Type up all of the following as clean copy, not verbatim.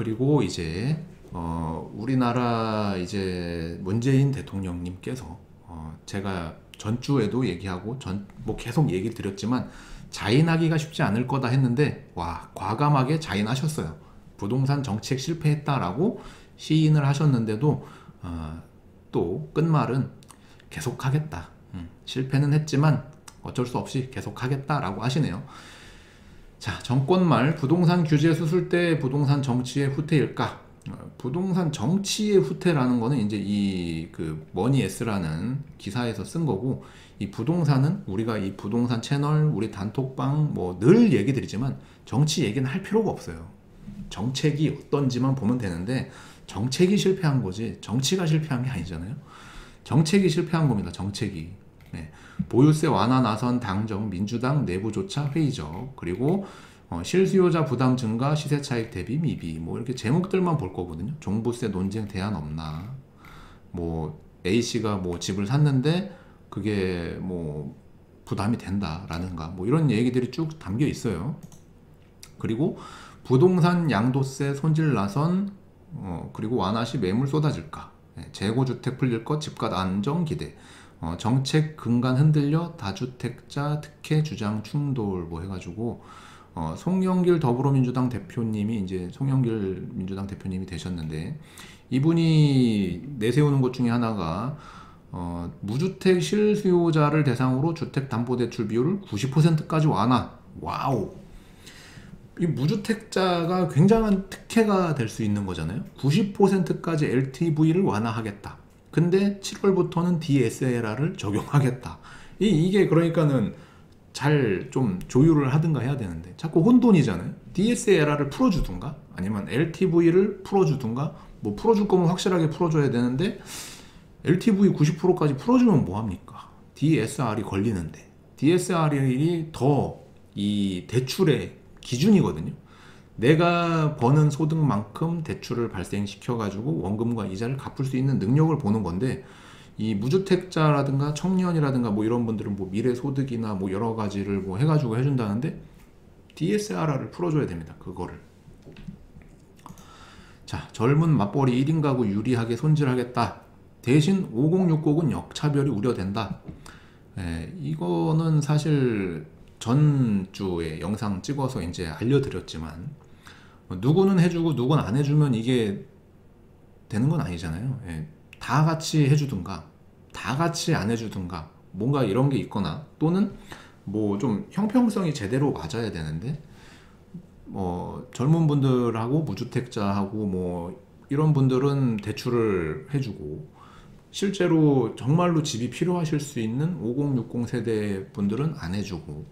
그리고 이제 우리나라 이제 문재인 대통령님께서 제가 전주에도 얘기하고 뭐 계속 얘기 드렸지만 자인하기가 쉽지 않을 거다 했는데 와 과감하게 자인하셨어요. 부동산 정책 실패했다라고 시인을 하셨는데도 또 끝말은 계속하겠다. 실패는 했지만 어쩔 수 없이 계속하겠다라고 하시네요. 자, 정권말 부동산 규제 수술 때 부동산 정치의 후퇴일까? 부동산 정치의 후퇴라는 거는 이제 이 그 머니에스라는 기사에서 쓴 거고, 이 부동산은 우리가 이 부동산 채널, 우리 단톡방 뭐 늘 얘기 드리지만 정치 얘기는 할 필요가 없어요. 정책이 어떤지만 보면 되는데 정책이 실패한 거지 정치가 실패한 게 아니잖아요. 정책이 실패한 겁니다. 정책이. 네. 보유세 완화 나선 당정 민주당 내부조차 회의적, 그리고 실수요자 부담 증가 시세 차익 대비 미비, 뭐 이렇게 제목들만 볼 거거든요. 종부세 논쟁 대안 없나, 뭐 A씨가 뭐 집을 샀는데 그게 뭐 부담이 된다라는가, 뭐 이런 얘기들이 쭉 담겨 있어요. 그리고 부동산 양도세 손질 나선 그리고 완화 시 매물 쏟아질까, 재고주택 풀릴 것 집값 안정 기대, 정책 근간 흔들려 다주택자 특혜 주장 충돌 뭐 해가지고 송영길 더불어민주당 대표님이 이제 송영길 민주당 대표님이 되셨는데, 이분이 내세우는 것 중에 하나가 무주택 실수요자를 대상으로 주택담보대출 비율을 90%까지 완화. 와우. 이 무주택자가 굉장한 특혜가 될 수 있는 거잖아요. 90%까지 LTV를 완화하겠다. 근데 7월부터는 DSLR을 적용하겠다. 이게 그러니까는 잘 좀 조율을 하든가 해야 되는데 자꾸 혼돈이잖아요. DSLR을 풀어주든가 아니면 LTV를 풀어주든가, 뭐 풀어줄 거면 확실하게 풀어줘야 되는데 LTV 90%까지 풀어주면 뭐합니까? DSR이 걸리는데, DSR이 더 이 대출의 기준이거든요. 내가 버는 소득만큼 대출을 발생시켜가지고 원금과 이자를 갚을 수 있는 능력을 보는 건데, 이 무주택자라든가 청년이라든가 뭐 이런 분들은 뭐 미래소득이나 뭐 여러 가지를 뭐 해가지고 해준다는데 DSR을 풀어줘야 됩니다. 그거를. 자, 젊은 맞벌이 1인 가구 유리하게 손질하겠다. 대신 5060은 역차별이 우려된다. 이거는 사실 전주에 영상 찍어서 이제 알려드렸지만 누구는 해주고 누구는 안 해주면 이게 되는 건 아니잖아요. 다 같이 해주든가 다 같이 안 해주든가 뭔가 이런 게 있거나, 또는 뭐 좀 형평성이 제대로 맞아야 되는데 젊은 분들하고 무주택자하고 뭐 이런 분들은 대출을 해주고 실제로 정말로 집이 필요하실 수 있는 5060 세대 분들은 안 해주고,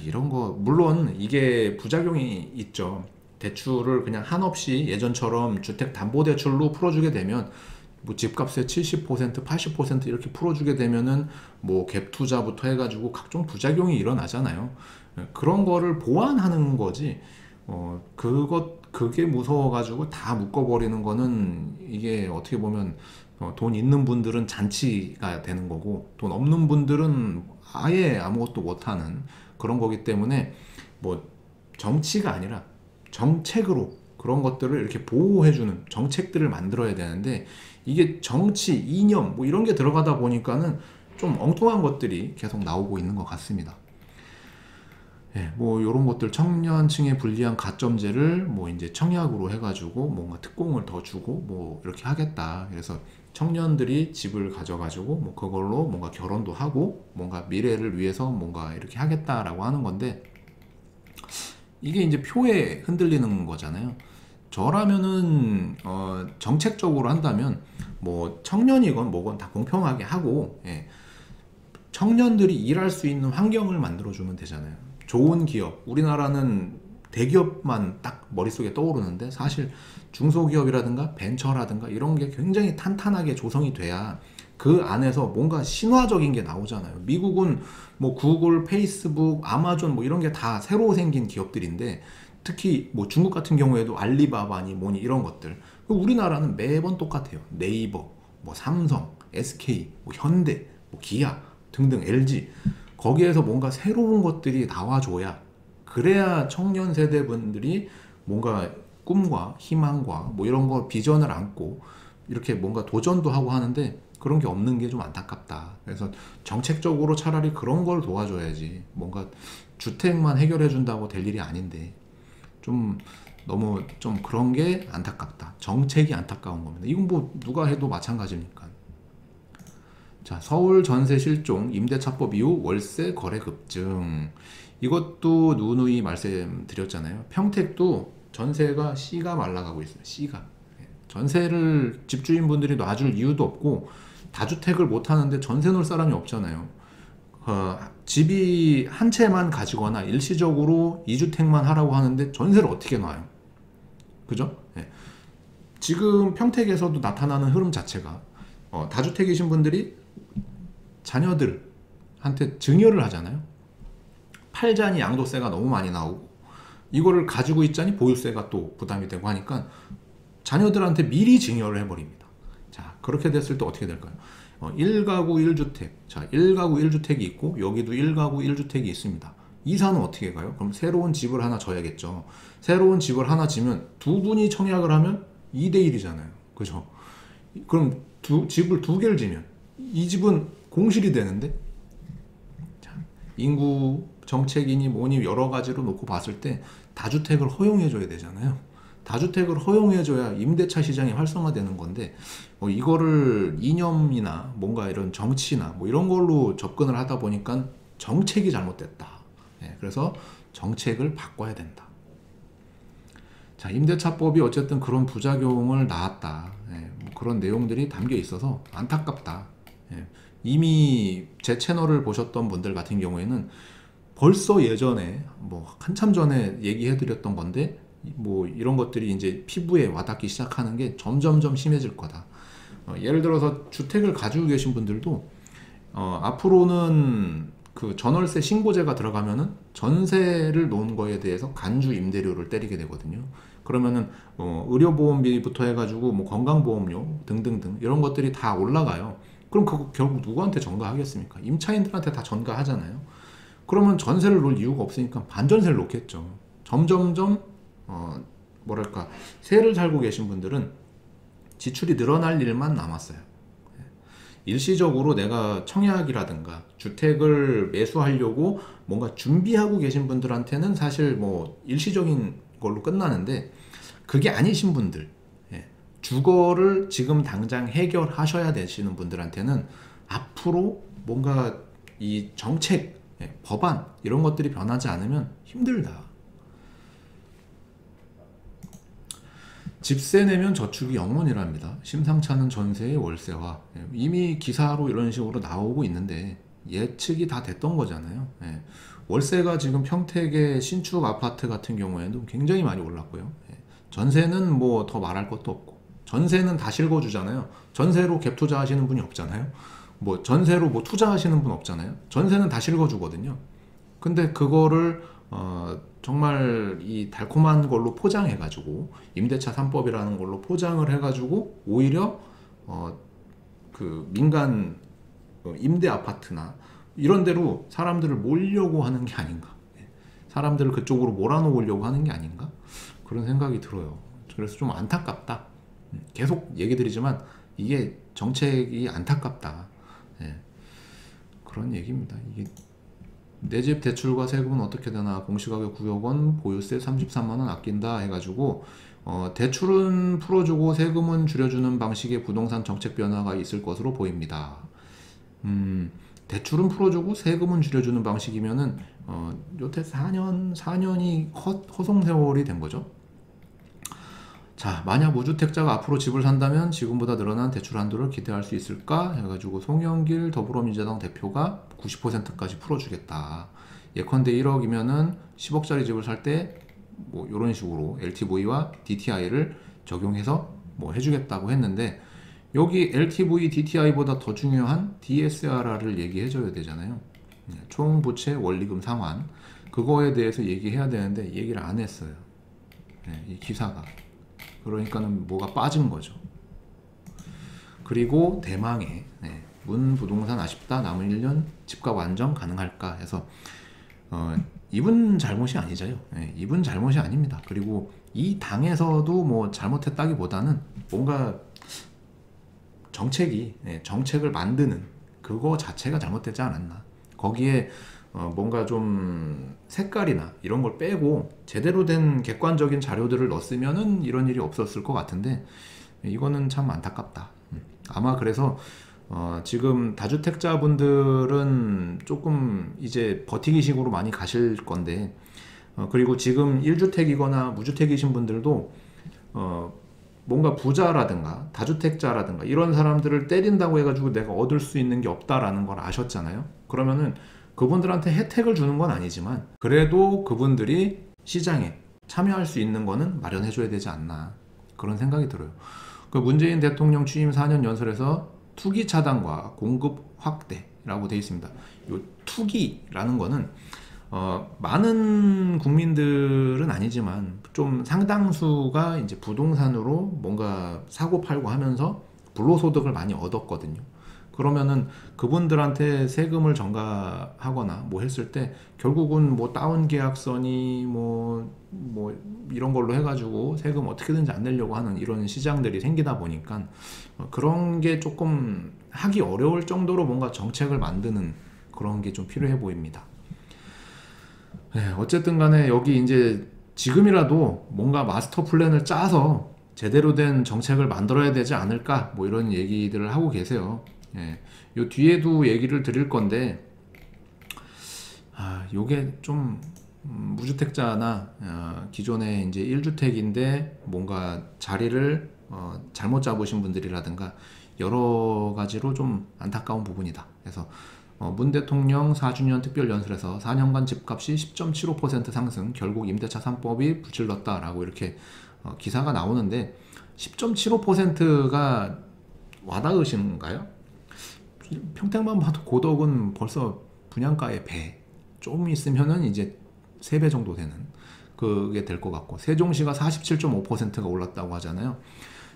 이런 거 물론 이게 부작용이 있죠. 대출을 그냥 한없이 예전처럼 주택담보대출로 풀어주게 되면 뭐 집값의 70%, 80% 이렇게 풀어주게 되면은 뭐 갭 투자부터 해가지고 각종 부작용이 일어나잖아요. 그런 거를 보완하는 거지. 그게 무서워가지고 다 묶어버리는 거는 이게 어떻게 보면 돈 있는 분들은 잔치가 되는 거고 돈 없는 분들은 아예 아무것도 못하는 그런 거기 때문에, 뭐 정치가 아니라 정책으로 그런 것들을 이렇게 보호해주는 정책들을 만들어야 되는데, 이게 정치, 이념 뭐 이런 게 들어가다 보니까는 좀 엉뚱한 것들이 계속 나오고 있는 것 같습니다. 뭐 이런 것들, 청년층에 불리한 가점제를 뭐 이제 청약으로 해가지고 뭔가 특공을 더 주고 뭐 이렇게 하겠다. 그래서 청년들이 집을 가져가지고 뭐 그걸로 뭔가 결혼도 하고 뭔가 미래를 위해서 뭔가 이렇게 하겠다라고 하는 건데, 이게 이제 표에 흔들리는 거잖아요. 저라면은 정책적으로 한다면 뭐 청년이건 뭐건 다 공평하게 하고, 청년들이 일할 수 있는 환경을 만들어주면 되잖아요. 좋은 기업, 우리나라는 대기업만 딱 머릿속에 떠오르는데 사실 중소기업이라든가 벤처라든가 이런 게 굉장히 탄탄하게 조성이 돼야 그 안에서 뭔가 신화적인 게 나오잖아요. 미국은 뭐 구글, 페이스북, 아마존 뭐 이런 게 다 새로 생긴 기업들인데, 특히 뭐 중국 같은 경우에도 알리바바니 뭐니 이런 것들, 우리나라는 매번 똑같아요. 네이버, 뭐 삼성, SK, 뭐 현대, 뭐 기아 등등, LG, 거기에서 뭔가 새로운 것들이 나와줘야, 그래야 청년 세대분들이 뭔가 꿈과 희망과 뭐 이런 거 비전을 안고 이렇게 뭔가 도전도 하고 하는데 그런 게 없는 게 좀 안타깝다. 그래서 정책적으로 차라리 그런 걸 도와줘야지. 뭔가 주택만 해결해 준다고 될 일이 아닌데 좀 너무 좀 그런 게 안타깝다. 정책이 안타까운 겁니다. 이건 뭐 누가 해도 마찬가지니까. 자, 서울 전세 실종 임대차법 이후 월세 거래 급증. 이것도 누누이 말씀드렸잖아요. 평택도 전세가 씨가 말라가고 있어요. 씨가. 전세를 집주인분들이 놔줄 이유도 없고 다주택을 못 하는데 전세 놓을 사람이 없잖아요. 집이 한 채만 가지거나 일시적으로 2주택만 하라고 하는데 전세를 어떻게 놔요? 그죠? 예. 지금 평택에서도 나타나는 흐름 자체가 다주택이신 분들이 자녀들한테 증여를 하잖아요. 팔자니 양도세가 너무 많이 나오고 이거를 가지고 있자니 보유세가 또 부담이 되고 하니까 자녀들한테 미리 증여를 해버립니다. 자, 그렇게 됐을 때 어떻게 될까요? 1가구 1주택. 자, 1가구 1주택이 있고 여기도 1가구 1주택이 있습니다. 이사는 어떻게 가요? 그럼 새로운 집을 하나 져야겠죠. 새로운 집을 하나 지면 두 분이 청약을 하면 2대1이잖아요. 그죠? 그럼 집을 두 개를 지면 이 집은 공실이 되는데 자, 인구 정책이니 뭐니 여러 가지로 놓고 봤을 때 다주택을 허용해줘야 되잖아요. 다주택을 허용해줘야 임대차 시장이 활성화되는 건데 이거를 이념이나 뭔가 이런 정치나 뭐 이런 걸로 접근을 하다 보니까 정책이 잘못됐다. 그래서 정책을 바꿔야 된다. 자, 임대차법이 어쨌든 그런 부작용을 낳았다. 뭐 그런 내용들이 담겨 있어서 안타깝다. 이미 제 채널을 보셨던 분들 같은 경우에는 벌써 예전에 뭐 한참 전에 얘기해드렸던 건데 뭐 이런 것들이 이제 피부에 와닿기 시작하는 게 점점점 심해질 거다. 예를 들어서 주택을 가지고 계신 분들도 앞으로는 그 전월세 신고제가 들어가면은 전세를 놓은 거에 대해서 간주 임대료를 때리게 되거든요. 그러면은 의료보험비부터 해가지고 뭐 건강보험료 등등등 이런 것들이 다 올라가요. 그럼 그거 결국 누구한테 전가하겠습니까? 임차인들한테 다 전가하잖아요. 그러면 전세를 놓을 이유가 없으니까 반전세를 놓겠죠. 점점점 뭐랄까 세를 살고 계신 분들은 지출이 늘어날 일만 남았어요. 일시적으로 내가 청약이라든가 주택을 매수하려고 뭔가 준비하고 계신 분들한테는 사실 뭐 일시적인 걸로 끝나는데 그게 아니신 분들, 주거를 지금 당장 해결하셔야 되시는 분들한테는 앞으로 뭔가 이 정책, 법안 이런 것들이 변하지 않으면 힘들다. 집세 내면 저축이 영원이랍니다. 심상치 않은 전세의 월세화. 이미 기사로 이런 식으로 나오고 있는데 예측이 다 됐던 거잖아요. 월세가 지금 평택의 신축 아파트 같은 경우에도 굉장히 많이 올랐고요. 전세는 뭐 더 말할 것도 없고 전세는 다 실거주잖아요. 전세로 갭 투자하시는 분이 없잖아요. 뭐 전세로 뭐 투자하시는 분 없잖아요. 전세는 다 실거주거든요. 근데 그거를 정말 이 달콤한 걸로 포장해가지고 임대차 3법이라는 걸로 포장을 해가지고 오히려 그 민간 임대 아파트나 이런 데로 사람들을 몰려고 하는 게 아닌가, 사람들을 그쪽으로 몰아놓으려고 하는 게 아닌가 그런 생각이 들어요. 그래서 좀 안타깝다. 계속 얘기 드리지만 이게 정책이 안타깝다. 그런 얘기입니다. 이게 내 집 대출과 세금은 어떻게 되나, 공시가격 9억 원, 보유세 33만 원 아낀다 해가지고 대출은 풀어주고 세금은 줄여주는 방식의 부동산 정책 변화가 있을 것으로 보입니다. 대출은 풀어주고 세금은 줄여주는 방식이면은 요태 4년이 허송 세월이 된 거죠. 자, 만약 무주택자가 앞으로 집을 산다면 지금보다 늘어난 대출 한도를 기대할 수 있을까 해가지고 송영길 더불어민주당 대표가 90%까지 풀어주겠다. 예컨대 1억이면은 10억짜리 집을 살 때 뭐 이런 식으로 LTV와 DTI를 적용해서 뭐 해주겠다고 했는데, 여기 LTV, DTI보다 더 중요한 DSRR을 얘기해줘야 되잖아요. 총부채 원리금 상환, 그거에 대해서 얘기해야 되는데 얘기를 안 했어요. 이 기사가. 그러니까는 뭐가 빠진 거죠. 그리고 대망의 문 부동산 아쉽다, 남은 1년 집값 안정 가능할까 해서 이분 잘못이 아니죠. 예, 이분 잘못이 아닙니다. 그리고 이 당에서도 뭐 잘못했다기보다는 뭔가 정책을 만드는 그거 자체가 잘못되지 않았나. 거기에 뭔가 좀 색깔이나 이런 걸 빼고 제대로 된 객관적인 자료들을 넣었으면은 이런 일이 없었을 것 같은데 이거는 참 안타깝다. 아마 그래서 지금 다주택자분들은 조금 이제 버티기식으로 많이 가실 건데 그리고 지금 1주택이거나 무주택이신 분들도 뭔가 부자라든가 다주택자라든가 이런 사람들을 때린다고 해가지고 내가 얻을 수 있는 게 없다라는 걸 아셨잖아요. 그러면은 그분들한테 혜택을 주는 건 아니지만 그래도 그분들이 시장에 참여할 수 있는 거는 마련해 줘야 되지 않나 그런 생각이 들어요. 그 문재인 대통령 취임 4년 연설에서 투기 차단과 공급 확대라고 되어 있습니다. 이 투기라는 거는 많은 국민들은 아니지만 좀 상당수가 이제 부동산으로 뭔가 사고 팔고 하면서 불로소득을 많이 얻었거든요. 그러면은 그분들한테 세금을 전가하거나 뭐 했을 때 결국은 뭐 다운 계약서니 뭐 이런 걸로 해가지고 세금 어떻게든지 안 내려고 하는 이런 시장들이 생기다 보니까 그런 게 조금 하기 어려울 정도로 뭔가 정책을 만드는 그런 게 좀 필요해 보입니다. 네, 어쨌든 간에 여기 이제 지금이라도 뭔가 마스터 플랜을 짜서 제대로 된 정책을 만들어야 되지 않을까 뭐 이런 얘기들을 하고 계세요. 예, 요 뒤에도 얘기를 드릴 건데 요게 좀 무주택자나 기존에 이제 1주택인데 뭔가 자리를 잘못 잡으신 분들이라든가 여러 가지로 좀 안타까운 부분이다. 그래서 문 대통령 4주년 특별연설에서 4년간 집값이 10.75% 상승, 결국 임대차 3법이 부질렀다라고 이렇게 기사가 나오는데 10.75%가 와닿으신가요? 평택만 봐도 고덕은 벌써 분양가의 배, 좀 있으면은 이제 3배 정도 되는 그게 될 것 같고, 세종시가 47.5%가 올랐다고 하잖아요.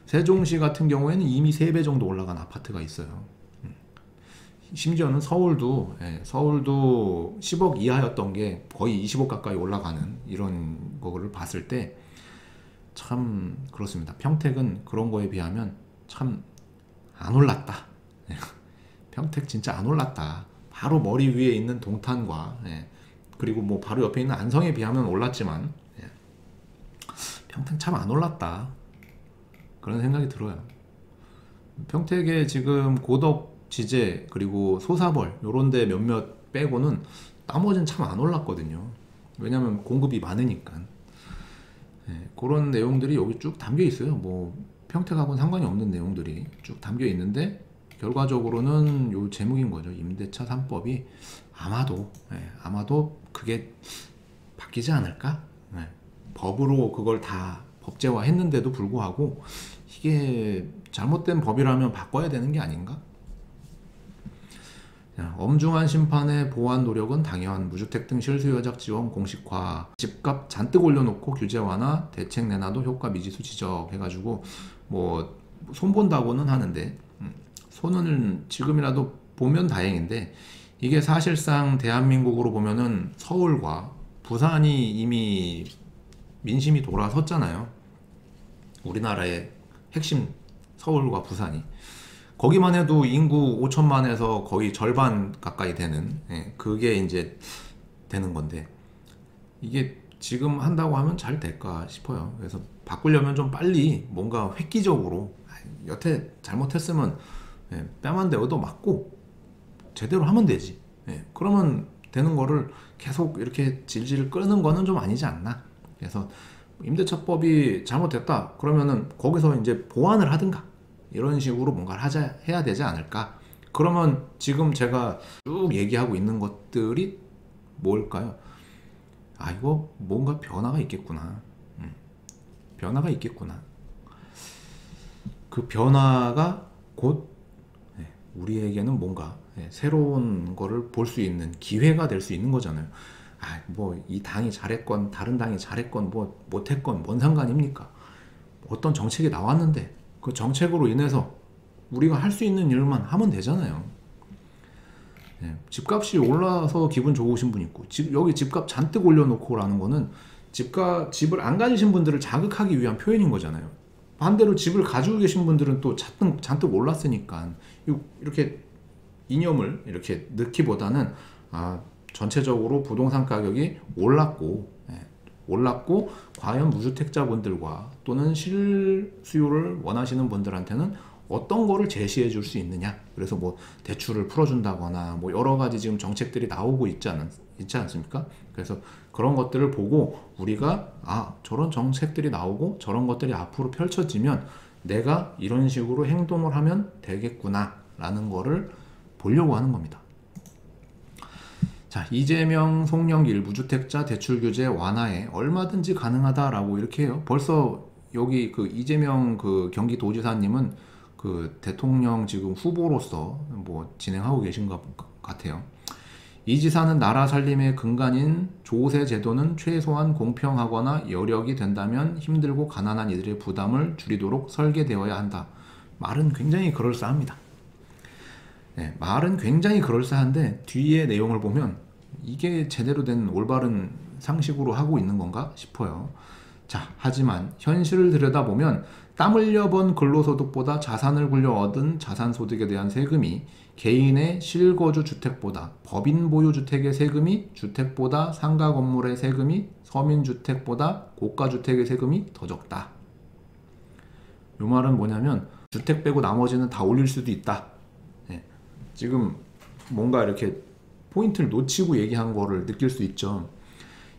세종시 같은 경우에는 이미 3배 정도 올라간 아파트가 있어요. 심지어는 서울도 10억 이하였던 게 거의 20억 가까이 올라가는 이런 거를 봤을 때 참 그렇습니다. 평택은 그런 거에 비하면 참 안 올랐다. 평택 진짜 안 올랐다. 바로 머리 위에 있는 동탄과 그리고 뭐 바로 옆에 있는 안성에 비하면 올랐지만 평택 참 안 올랐다. 그런 생각이 들어요. 평택에 지금 고덕, 지제, 그리고 소사벌 요런 데 몇몇 빼고는 나머지는 참 안 올랐거든요. 왜냐면 공급이 많으니까. 그런 내용들이 여기 쭉 담겨 있어요. 뭐 평택하고는 상관이 없는 내용들이 쭉 담겨 있는데 결과적으로는 요 제목인 거죠. 임대차 3법이 아마도 그게 바뀌지 않을까? 법으로 그걸 다 법제화 했는데도 불구하고 이게 잘못된 법이라면 바꿔야 되는 게 아닌가? 엄중한 심판의 보완 노력은 당연, 무주택 등 실수요적 지원 공식화, 집값 잔뜩 올려놓고 규제 완화, 대책 내놔도 효과 미지수 지적 해가지고 뭐 손본다고는 하는데 손은 지금이라도 보면 다행인데 이게 사실상 대한민국으로 보면은 서울과 부산이 이미 민심이 돌아섰잖아요. 우리나라의 핵심 서울과 부산이 거기만 해도 인구 5천만에서 거의 절반 가까이 되는 그게 이제 되는 건데 이게 지금 한다고 하면 잘 될까 싶어요. 그래서 바꾸려면 좀 빨리 뭔가 획기적으로 여태 잘못했으면 뺨 한 대 얻어맞고 제대로 하면 되지. 그러면 되는 거를 계속 이렇게 질질 끄는 거는 좀 아니지 않나. 그래서 임대차법이 잘못됐다 그러면은 거기서 이제 보완을 하든가 이런 식으로 뭔가를 해야 되지 않을까. 그러면 지금 제가 쭉 얘기하고 있는 것들이 뭘까요? 이거 뭔가 변화가 있겠구나. 변화가 있겠구나. 그 변화가 곧 우리에게는 뭔가 새로운 거를 볼 수 있는 기회가 될 수 있는 거잖아요. 뭐 이 당이 잘했건 다른 당이 잘했건 뭐 못했건 뭔 상관입니까? 어떤 정책이 나왔는데 그 정책으로 인해서 우리가 할 수 있는 일만 하면 되잖아요. 예, 집값이 올라서 기분 좋으신 분 있고, 여기 집값 잔뜩 올려놓고라는 거는 집을 안 가지신 분들을 자극하기 위한 표현인 거잖아요. 반대로 집을 가지고 계신 분들은 또 잔뜩 올랐으니까 이렇게 이념을 이렇게 넣기보다는 전체적으로 부동산 가격이 올랐고, 올랐고 과연 무주택자분들과 또는 실수요를 원하시는 분들한테는 어떤 거를 제시해 줄 수 있느냐. 그래서 뭐 대출을 풀어준다거나 뭐 여러 가지 지금 정책들이 나오고 있지 않습니까? 그래서 그런 것들을 보고 우리가 저런 정책들이 나오고 저런 것들이 앞으로 펼쳐지면 내가 이런 식으로 행동을 하면 되겠구나 라는 거를 보려고 하는 겁니다. 자, 이재명, 송영길 무주택자 대출 규제 완화에 얼마든지 가능하다라고 이렇게 해요. 벌써 여기 그 이재명 그 경기도지사님은 그 대통령 지금 후보로서 뭐 진행하고 계신 것 같아요. 이 지사는 나라 살림의 근간인 조세 제도는 최소한 공평하거나 여력이 된다면 힘들고 가난한 이들의 부담을 줄이도록 설계되어야 한다. 말은 굉장히 그럴싸합니다. 네, 말은 굉장히 그럴싸한데 뒤에 내용을 보면 이게 제대로 된 올바른 상식으로 하고 있는 건가 싶어요. 자, 하지만 현실을 들여다보면 땀 흘려 번 근로소득보다 자산을 굴려 얻은 자산소득에 대한 세금이 개인의 실거주 주택보다, 법인 보유 주택의 세금이, 주택보다 상가 건물의 세금이, 서민주택보다 고가주택의 세금이 더 적다. 이 말은 뭐냐면 주택 빼고 나머지는 다 올릴 수도 있다. 네. 지금 뭔가 이렇게 포인트를 놓치고 얘기한 거를 느낄 수 있죠.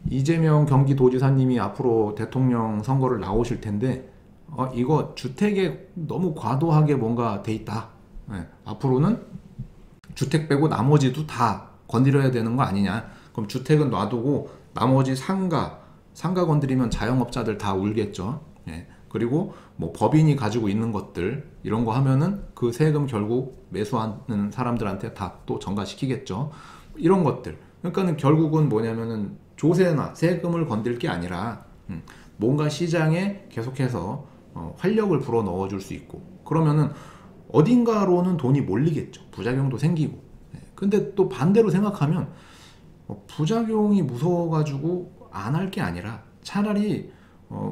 이재명 경기도지사님이 앞으로 대통령 선거를 나오실 텐데 이거 주택에 너무 과도하게 뭔가 돼 있다. 네. 앞으로는 주택 빼고 나머지도 다 건드려야 되는 거 아니냐. 그럼 주택은 놔두고 나머지 상가 건드리면 자영업자들 다 울겠죠. 네. 그리고 뭐 법인이 가지고 있는 것들 이런 거 하면은 그 세금 결국 매수하는 사람들한테 다 또 전가시키겠죠. 이런 것들. 그러니까는 결국은 뭐냐면은 조세나 세금을 건들 게 아니라 뭔가 시장에 계속해서 활력을 불어 넣어 줄 수 있고, 그러면은 어딘가로는 돈이 몰리겠죠. 부작용도 생기고. 근데 또 반대로 생각하면 부작용이 무서워가지고 안 할 게 아니라 차라리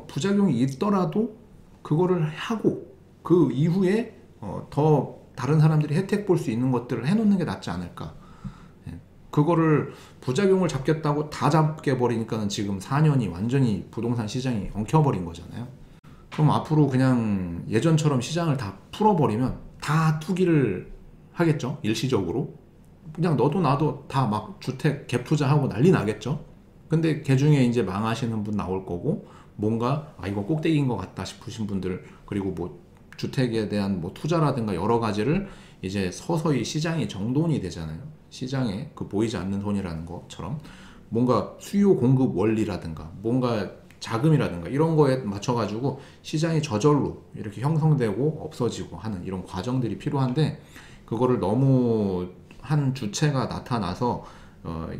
부작용이 있더라도 그거를 하고 그 이후에 더 다른 사람들이 혜택 볼 수 있는 것들을 해놓는 게 낫지 않을까. 그거를 부작용을 잡겠다고 다 잡게 버리니까는 지금 4년이 완전히 부동산 시장이 엉켜버린 거잖아요. 그럼 앞으로 그냥 예전처럼 시장을 다 풀어버리면 다 투기를 하겠죠. 일시적으로. 그냥 너도 나도 다 막 주택 갭 투자하고 난리 나겠죠. 근데 그 중에 이제 망하시는 분 나올 거고, 뭔가 이거 꼭대기인 것 같다 싶으신 분들, 그리고 뭐 주택에 대한 뭐 투자라든가 여러 가지를 이제 서서히 시장이 정돈이 되잖아요. 시장에 그 보이지 않는 손이라는 것처럼 뭔가 수요 공급 원리라든가 뭔가 자금이라든가 이런 거에 맞춰가지고 시장이 저절로 이렇게 형성되고 없어지고 하는 이런 과정들이 필요한데, 그거를 너무 한 주체가 나타나서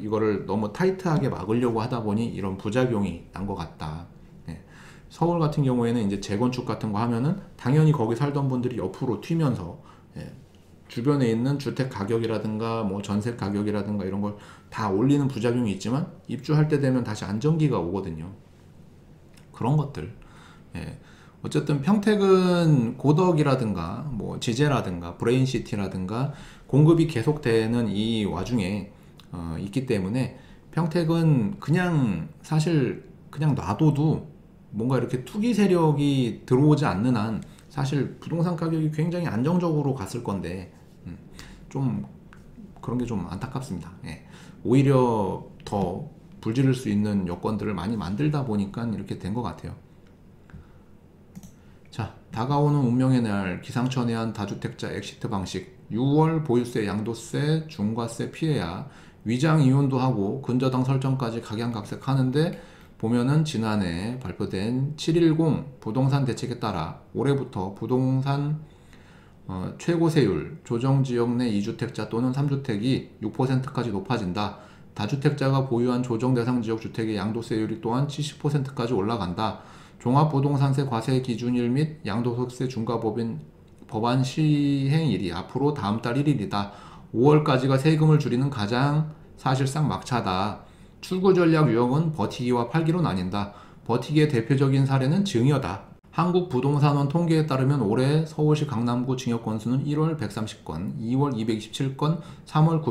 이거를 너무 타이트하게 막으려고 하다 보니 이런 부작용이 난 것 같다. 네. 서울 같은 경우에는 이제 재건축 같은 거 하면은 당연히 거기 살던 분들이 옆으로 튀면서 주변에 있는 주택 가격이라든가 뭐 전세 가격이라든가 이런 걸 다 올리는 부작용이 있지만 입주할 때 되면 다시 안정기가 오거든요. 그런 것들. 어쨌든 평택은 고덕이라든가 뭐 지제라든가 브레인시티라든가 공급이 계속되는 이 와중에 있기 때문에 평택은 그냥 사실 그냥 놔둬도 뭔가 이렇게 투기 세력이 들어오지 않는 한 사실 부동산 가격이 굉장히 안정적으로 갔을 건데 좀 그런 게 좀 안타깝습니다. 오히려 더 불지를 수 있는 여건들을 많이 만들다 보니까 이렇게 된 것 같아요. 자, 다가오는 운명의 날 기상천외 한 다주택자 엑시트 방식. 6월 보유세, 양도세, 중과세 피해야 위장 이혼도 하고 근저당 설정까지 각양각색하는데, 보면은 지난해 발표된 710 부동산 대책에 따라 올해부터 부동산 최고세율 조정지역 내 2주택자 또는 3주택이 6%까지 높아진다. 다주택자가 보유한 조정대상 지역 주택의 양도세율이 또한 70%까지 올라간다. 종합부동산세 과세 기준일 및 양도소득세 중과 법안 시행일이 앞으로 다음 달 1일이다. 5월까지가 세금을 줄이는 가장 사실상 막차다. 출구 전략 유형은 버티기와 팔기로 나뉜다. 버티기의 대표적인 사례는 증여다. 한국부동산원 통계에 따르면 올해 서울시 강남구 증여 건수는 1월 130건, 2월 227건, 3월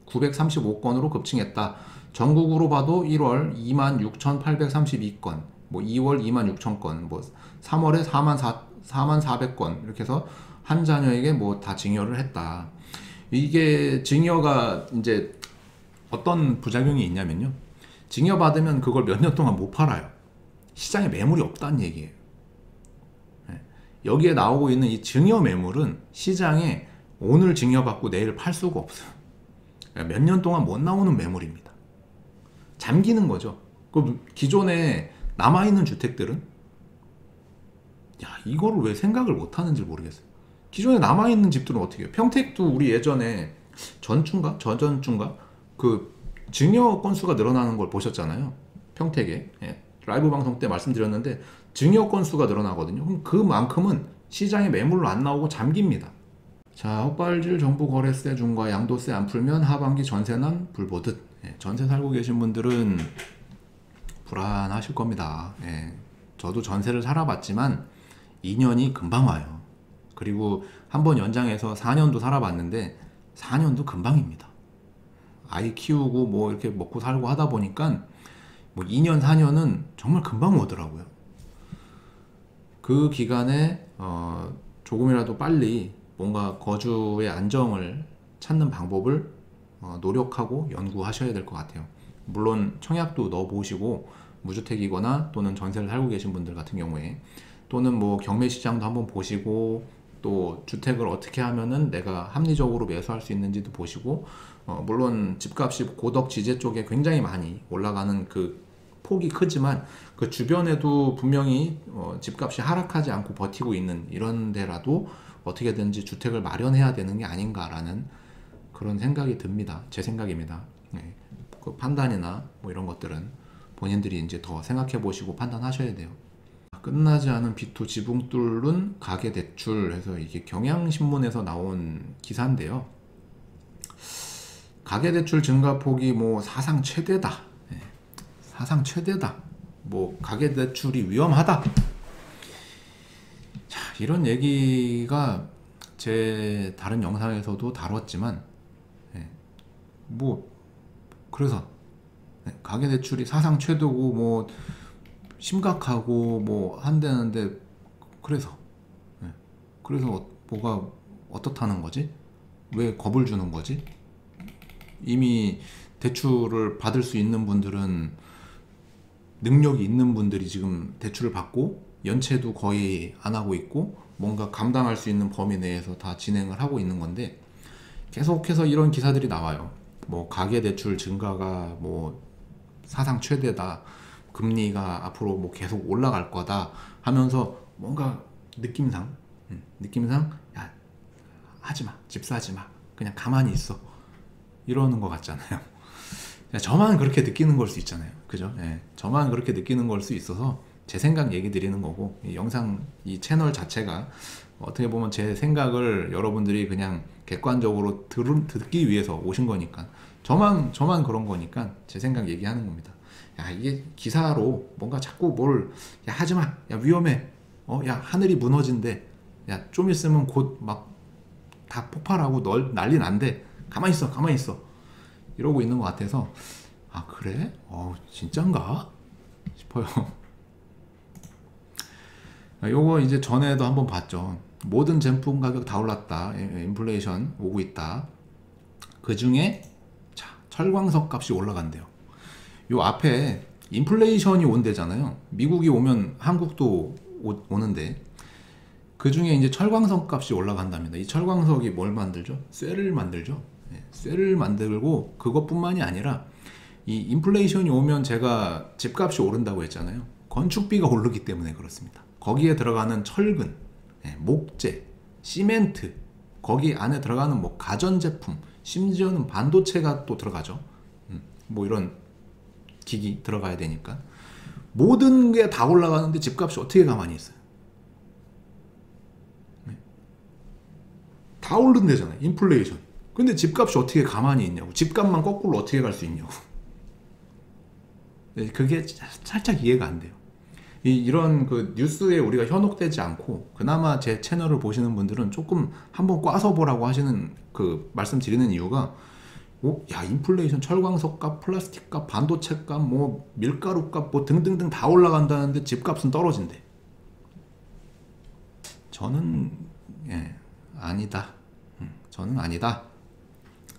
935건으로 급증했다. 전국으로 봐도 1월 26,832건, 뭐 2월 26,000건, 뭐 3월에 44,400건 이렇게 해서 한 자녀에게 뭐 다 증여를 했다. 이게 증여가 이제 어떤 부작용이 있냐면요. 증여 받으면 그걸 몇 년 동안 못 팔아요. 시장에 매물이 없다는 얘기예요. 여기에 나오고 있는 이 증여 매물은 시장에 오늘 증여받고 내일 팔 수가 없어요. 몇 년 동안 못 나오는 매물입니다. 잠기는 거죠. 그럼 기존에 남아있는 주택들은 야, 이거를 왜 생각을 못 하는지 모르겠어요. 기존에 남아있는 집들은 어떻게 해요? 평택도 우리 예전에 전주인가? 저전주인가? 그 증여 건수가 늘어나는 걸 보셨잖아요. 평택에. 예. 라이브 방송 때 말씀드렸는데 증여 건수가 늘어나거든요. 그럼 그만큼은 시장에 매물로 안 나오고 잠깁니다. 자, 헛발질 정부 거래세 중과 양도세 안 풀면 하반기 전세난 불보듯. 예, 전세 살고 계신 분들은 불안하실 겁니다. 예, 저도 전세를 살아봤지만 2년이 금방 와요. 그리고 한번 연장해서 4년도 살아봤는데 4년도 금방입니다. 아이 키우고 뭐 이렇게 먹고 살고 하다 보니까 뭐 2년, 4년은 정말 금방 오더라고요. 그 기간에 조금이라도 빨리 뭔가 거주의 안정을 찾는 방법을 노력하고 연구하셔야 될 것 같아요. 물론 청약도 넣어보시고 무주택이거나 또는 전세를 살고 계신 분들 같은 경우에 또는 뭐 경매 시장도 한번 보시고 또 주택을 어떻게 하면은 내가 합리적으로 매수할 수 있는지도 보시고 물론 집값이 고덕 지제 쪽에 굉장히 많이 올라가는 그 폭이 크지만 그 주변에도 분명히 집값이 하락하지 않고 버티고 있는 이런 데라도 어떻게든지 주택을 마련해야 되는 게 아닌가라는 그런 생각이 듭니다. 제 생각입니다. 네. 그 판단이나 뭐 이런 것들은 본인들이 이제 더 생각해 보시고 판단하셔야 돼요. 끝나지 않은 비토 지붕 뚫는 가계대출 해서 이게 경향신문에서 나온 기사인데요. 가계대출 증가폭이 뭐 사상 최대다. 네. 사상 최대다. 뭐 가계대출이 위험하다. 자, 이런 얘기가 제 다른 영상에서도 다뤘지만 뭐 그래서 가계대출이 사상 최대고 뭐 심각하고 뭐 한다는데 그래서 뭐가 어떻다는 거지? 왜 겁을 주는 거지? 이미 대출을 받을 수 있는 분들은 능력이 있는 분들이 지금 대출을 받고 연체도 거의 안 하고 있고 뭔가 감당할 수 있는 범위 내에서 다 진행을 하고 있는 건데 계속해서 이런 기사들이 나와요. 뭐 가계대출 증가가 뭐 사상 최대다. 금리가 앞으로 뭐 계속 올라갈 거다 하면서 뭔가 느낌상 야 하지마, 집 사지마, 그냥 가만히 있어 이러는 것 같잖아요. 저만 그렇게 느끼는 걸 수 있잖아요. 그죠? 예, 저만 그렇게 느끼는 걸 수 있어서 제 생각 얘기 드리는 거고 이 영상 이 채널 자체가 어떻게 보면 제 생각을 여러분들이 그냥 객관적으로 듣기 위해서 오신 거니까 저만 그런 거니까 제 생각 얘기하는 겁니다. 야, 이게 기사로 뭔가 자꾸 뭘 야 하지마, 야 위험해, 야 하늘이 무너진대, 야 좀 있으면 곧 막 다 폭발하고 난리 난대, 가만히 있어 이러고 있는 것 같아서 아 그래? 진짠가? 싶어요. 요거 이제 전에도 한번 봤죠. 모든 제품 가격 다 올랐다, 인플레이션 오고 있다. 그 중에 철광석 값이 올라간대요. 요 앞에 인플레이션이 온대잖아요. 미국이 오면 한국도 오는데 그 중에 이제 철광석 값이 올라간답니다. 이 철광석이 뭘 만들죠? 쇠를 만들죠. 쇠를 만들고 그것뿐만이 아니라 이 인플레이션이 오면 제가 집값이 오른다고 했잖아요. 건축비가 오르기 때문에 그렇습니다. 거기에 들어가는 철근, 목재, 시멘트, 거기 안에 들어가는 뭐 가전제품, 심지어는 반도체가 또 들어가죠. 뭐 이런 기기 들어가야 되니까 모든 게 다 올라가는데 집값이 어떻게 가만히 있어요? 다 오른대잖아요. 인플레이션. 근데 집값이 어떻게 가만히 있냐고. 집값만 거꾸로 어떻게 갈 수 있냐고. 그게 살짝 이해가 안 돼요. 이런 그 뉴스에 우리가 현혹되지 않고 그나마 제 채널을 보시는 분들은 조금 한번 꽈서 보라고 하시는 그 말씀 드리는 이유가 야 인플레이션 철광석 값, 플라스틱 값, 반도체 값, 뭐 밀가루 값 뭐 등등등 다 올라간다는데 집값은 떨어진대. 저는 아니다. 저는 아니다.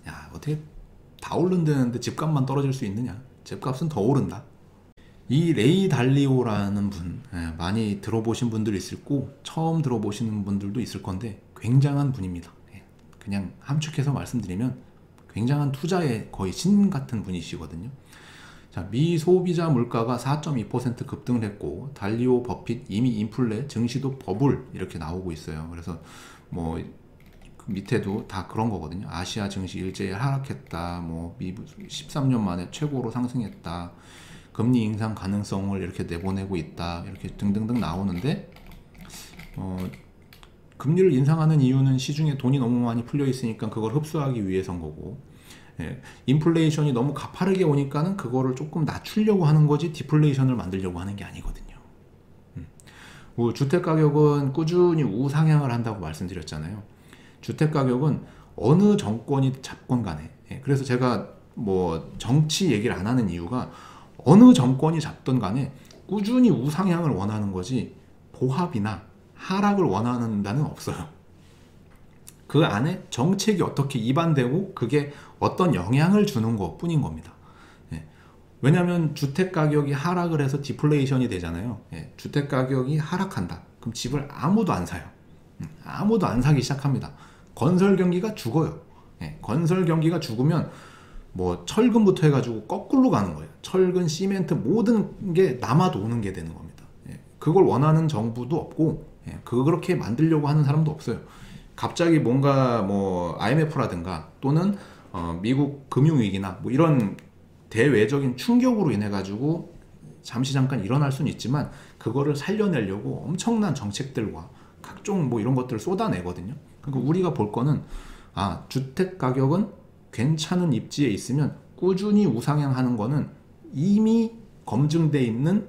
야 어떻게 다 오른다는데 집값만 떨어질 수 있느냐. 집값은 더 오른다. 이 레이 달리오라는 분 많이 들어보신 분들 있을 거고 처음 들어보시는 분들도 있을 건데 굉장한 분입니다. 그냥 함축해서 말씀드리면 굉장한 투자의 거의 신 같은 분이시거든요. 자, 미 소비자 물가가 4.2% 급등을 했고 달리오 버핏 이미 인플레 증시도 버블 이렇게 나오고 있어요. 그래서 뭐 그 밑에도 다 그런 거거든요. 아시아 증시 일제히 하락했다. 뭐 미국 13년 만에 최고로 상승했다. 금리 인상 가능성을 이렇게 내보내고 있다. 이렇게 등등등 나오는데 금리를 인상하는 이유는 시중에 돈이 너무 많이 풀려 있으니까 그걸 흡수하기 위해서인 거고 인플레이션이 너무 가파르게 오니까는 그거를 조금 낮추려고 하는 거지 디플레이션을 만들려고 하는 게 아니거든요. 주택 가격은 꾸준히 우상향을 한다고 말씀드렸잖아요. 주택 가격은 어느 정권이 잡건 간에 그래서 제가 뭐 정치 얘기를 안 하는 이유가 어느 정권이 잡든 간에 꾸준히 우상향을 원하는 거지 보합이나 하락을 원하는 데는 없어요. 그 안에 정책이 어떻게 입안되고 그게 어떤 영향을 주는 것 뿐인 겁니다. 왜냐하면 주택 가격이 하락을 해서 디플레이션이 되잖아요. 주택 가격이 하락한다. 그럼 집을 아무도 안 사요. 아무도 안 사기 시작합니다. 건설 경기가 죽어요. 건설 경기가 죽으면 뭐 철근부터 해가지고 거꾸로 가는 거예요. 철근, 시멘트 모든 게 남아도 오는 게 되는 겁니다. 그걸 원하는 정부도 없고 그렇게 만들려고 하는 사람도 없어요. 갑자기 뭔가 뭐 IMF라든가 또는 미국 금융위기나 뭐 이런 대외적인 충격으로 인해 가지고 잠시 잠깐 일어날 수는 있지만 그거를 살려내려고 엄청난 정책들과 각종 뭐 이런 것들을 쏟아내거든요. 그러니까 우리가 볼 거는 주택 가격은 괜찮은 입지에 있으면 꾸준히 우상향하는 거는 이미 검증돼 있는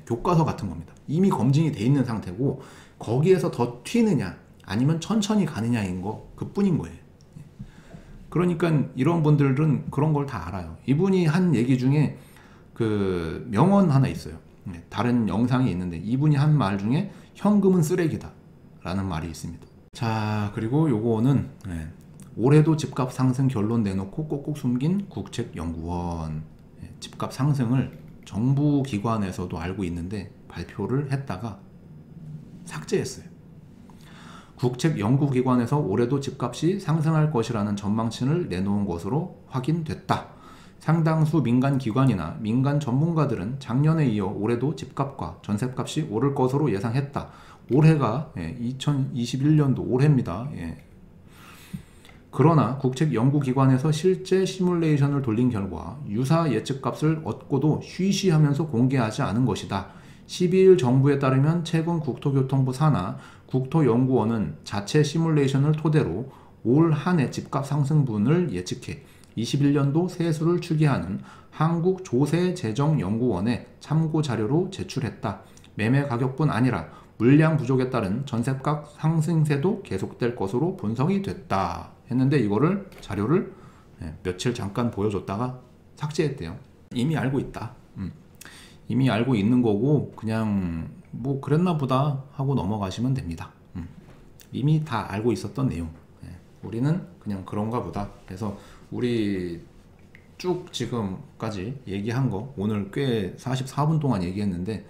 교과서 같은 겁니다. 이미 검증이 돼 있는 상태고 거기에서 더 튀느냐 아니면 천천히 가느냐인 거 그뿐인 거예요. 그러니까 이런 분들은 그런 걸 다 알아요. 이분이 한 얘기 중에 그 명언 하나 있어요. 다른 영상이 있는데 이분이 한 말 중에 현금은 쓰레기다 라는 말이 있습니다. 자, 그리고 요거는 올해도 집값 상승 결론 내놓고 꼭꼭 숨긴 국책연구원. 집값 상승을 정부 기관에서도 알고 있는데 발표를 했다가 삭제했어요. 국책연구기관에서 올해도 집값이 상승할 것이라는 전망치를 내놓은 것으로 확인됐다. 상당수 민간기관이나 민간 전문가들은 작년에 이어 올해도 집값과 전셋값이 오를 것으로 예상했다. 올해가 2021년도 올해입니다. 그러나 국책연구기관에서 실제 시뮬레이션을 돌린 결과 유사 예측값을 얻고도 쉬쉬하면서 공개하지 않은 것이다. 12일 정부에 따르면 최근 국토교통부 산하 국토연구원은 자체 시뮬레이션을 토대로 올 한 해 집값 상승분을 예측해 21년도 세수를 추계하는 한국조세재정연구원에 참고 자료로 제출했다. 매매 가격뿐 아니라 물량 부족에 따른 전셋값 상승세도 계속될 것으로 분석이 됐다. 했는데 이거를 자료를 며칠 잠깐 보여줬다가 삭제했대요. 이미 알고 있다. 이미 알고 있는 거고 그냥 뭐 그랬나 보다 하고 넘어가시면 됩니다. 이미 다 알고 있었던 내용. 우리는 그냥 그런가 보다. 그래서 우리 쭉 지금까지 얘기한 거 오늘 꽤 44분 동안 얘기했는데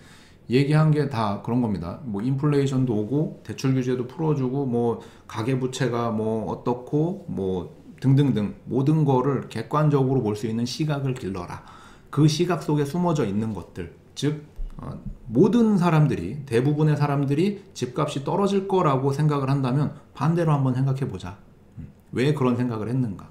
얘기한 게 다 그런 겁니다. 뭐 인플레이션도 오고 대출 규제도 풀어주고 뭐 가계부채가 뭐 어떻고 뭐 등등등 모든 거를 객관적으로 볼 수 있는 시각을 길러라. 그 시각 속에 숨어져 있는 것들, 즉 모든 사람들이 대부분의 사람들이 집값이 떨어질 거라고 생각을 한다면 반대로 한번 생각해 보자. 왜 그런 생각을 했는가?